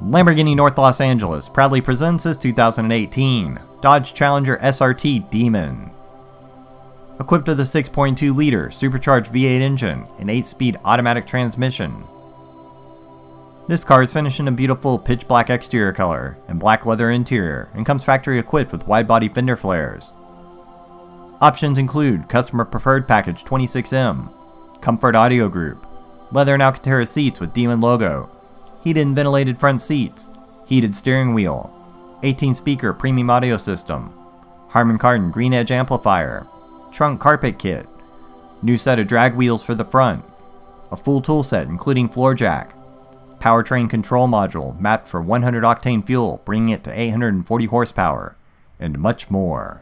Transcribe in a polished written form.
Lamborghini North Los Angeles proudly presents its 2018 Dodge Challenger SRT Demon. Equipped with a 6.2-liter supercharged V8 engine and 8-speed automatic transmission. This car is finished in a beautiful pitch black exterior color and black leather interior and comes factory equipped with Widebody Fender Flares. Options include Customer Preferred Package 26M, Comfort Audio Group, leather and Alcantara seats with Demon logo, heated and ventilated front seats, heated steering wheel, 18-speaker premium audio system, Harman Kardon Green Edge amplifier, trunk carpet kit, new set of drag wheels for the front, a full tool set including floor jack, powertrain control module mapped for 100 octane fuel bringing it to 840 horsepower, and much more.